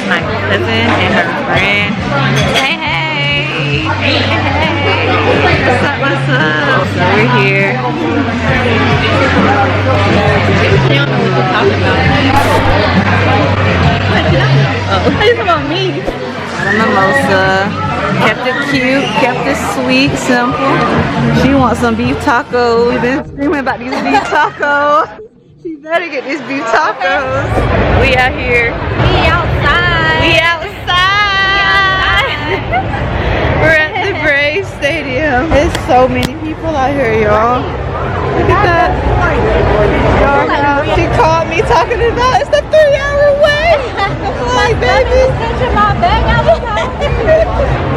my cousin and her friend. Hey, hey! Hey, hey! What's up, what's up? So we're here. They don't know what to talk about. Oh, it's about me. Got a mimosa. Kept it cute, kept it sweet, simple. She wants some beef tacos. We've been screaming about these beef tacos. She better get these beef tacos. We out here. We outside. We outside. We're at the Braves Stadium. There's so many people out here, y'all. Look at that. She called me talking about it's the 3-hour wait. I'm like, baby.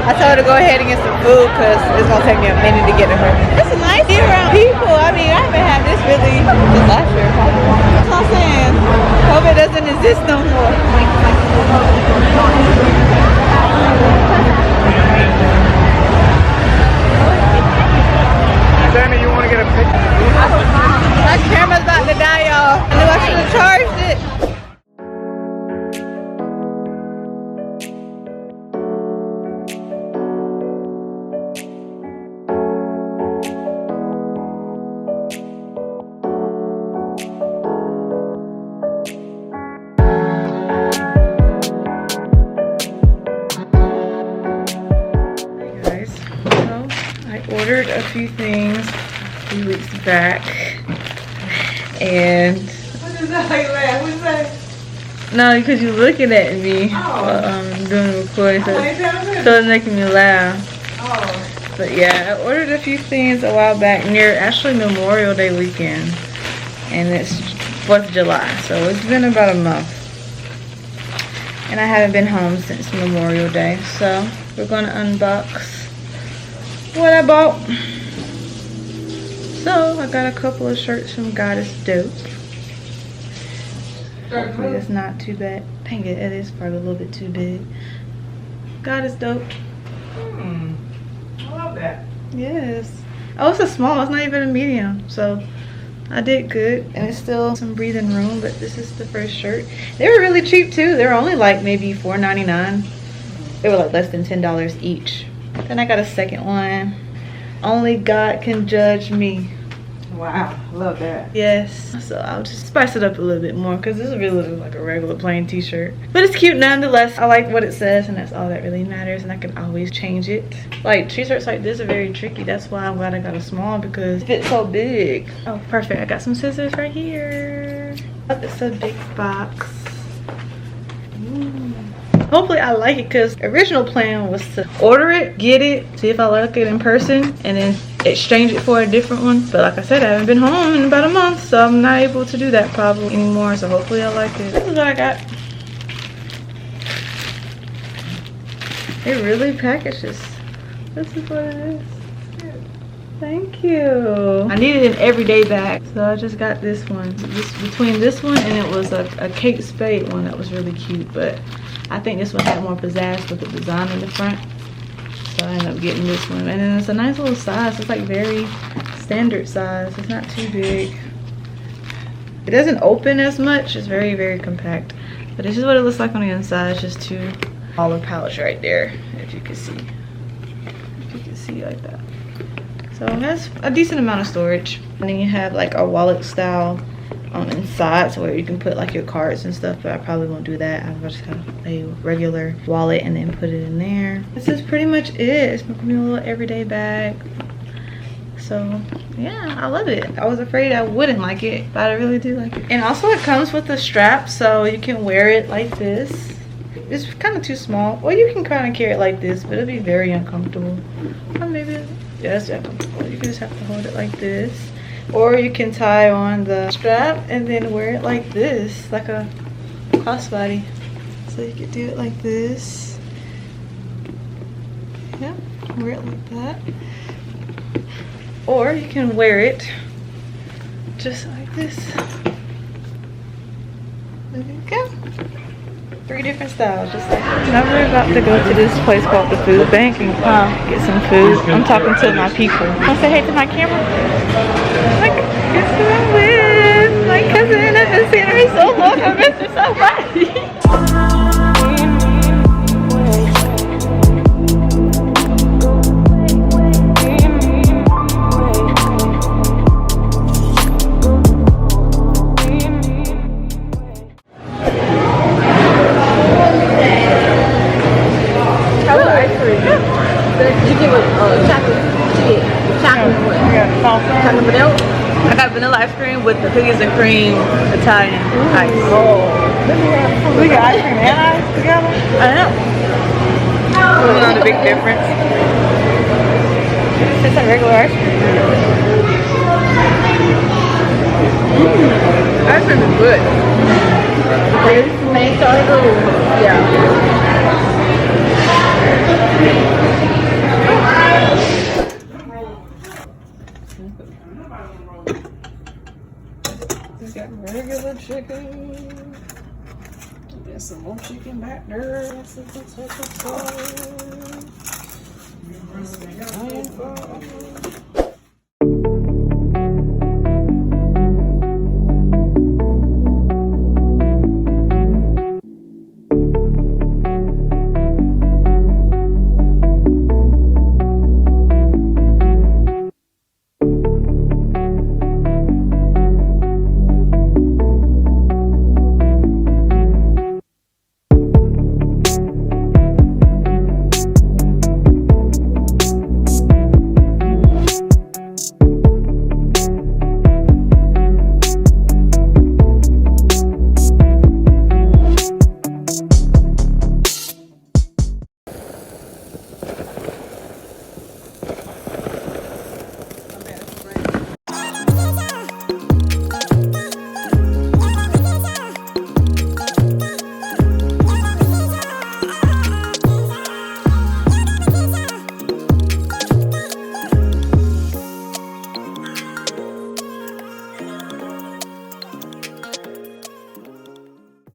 I told her to go ahead and get some food because it's going to take me a minute to get to her. It's nice to be around people. I mean, I haven't had this really since last year. That's what I'm saying. COVID doesn't exist no more. Sammy, you want to get a picture? My camera's about to die, y'all. I knew I should have charged it. Ordered a few things a few weeks back, and What is that? What is that? no, because you're looking at me while I'm doing the recording, so it's making me laugh. Oh. But yeah, I ordered a few things a while back near actually Memorial Day weekend, and it's 4th of July, so it's been about a month, and I haven't been home since Memorial Day, so we're gonna unbox what I bought. So I got a couple of shirts from God is Dope. Hopefully it's not too bad. Dang it, it is probably a little bit too big. God is Dope. I love that. Yes. Oh, it's a small, it's not even a medium. So I did good, and it's still some breathing room, but this is the first shirt. They were really cheap too. They were only like maybe $4.99. They were like less than $10 each. Then I got a second one. Only God can judge me. Wow, love that. Yes. So I'll just spice it up a little bit more because this really looks like a regular plain t-shirt. But it's cute nonetheless. I like what it says, and that's all that really matters, and I can always change it. Like t-shirts like this are very tricky. That's why I'm glad I got a small because it fits so big. Oh, perfect. I got some scissors right here. It's a big box. Hopefully I like it because original plan was to order it, get it, see if I like it in person, and then exchange it for a different one. But like I said, I haven't been home in about a month, so I'm not able to do that probably anymore. So hopefully I like it. This is what I got. It really packages. This is what it is. Thank you. I needed an everyday bag, so I just got this one. Between this one and it was a Kate Spade one that was really cute, but I think this one had more pizzazz with the design in the front, so I ended up getting this one. And then it's a nice little size. It's like very standard size. It's not too big. It doesn't open as much. It's very, very compact. But this is what it looks like on the inside. It's just two smaller pouch right there, if you can see. If you can see like that. So it has a decent amount of storage. And then you have like a wallet style inside, so where you can put like your cards and stuff, but I probably won't do that. I'm just gonna have a regular wallet and then put it in there. This is pretty much it. It's gonna be a little everyday bag. So yeah, I love it. I was afraid I wouldn't like it, but I really do like it. And also it comes with a strap, so you can wear it like this. It's kind of too small, or you can kind of carry it like this, but it'll be very uncomfortable. Or maybe, yeah, it's uncomfortable. You can just have to hold it like this. Or you can tie on the strap and then wear it like this, like a crossbody. So you could do it like this. Yeah, wear it like that. Or you can wear it just like this. There you go. 3 different styles, just like that. Now we're about to go to this place called the food bank and get some food. I'm talking to my people. Want to say hey to my camera? Like, guess who I'm with? My cousin. I haven't seen her in so long. I miss her so much. has the cream Italian ice. We got ice cream and ice together. I know. You know the big difference. It's a regular ice cream. Ice cream is good. Main starter. Yeah. We got regular chicken. There's some more chicken back there. Onion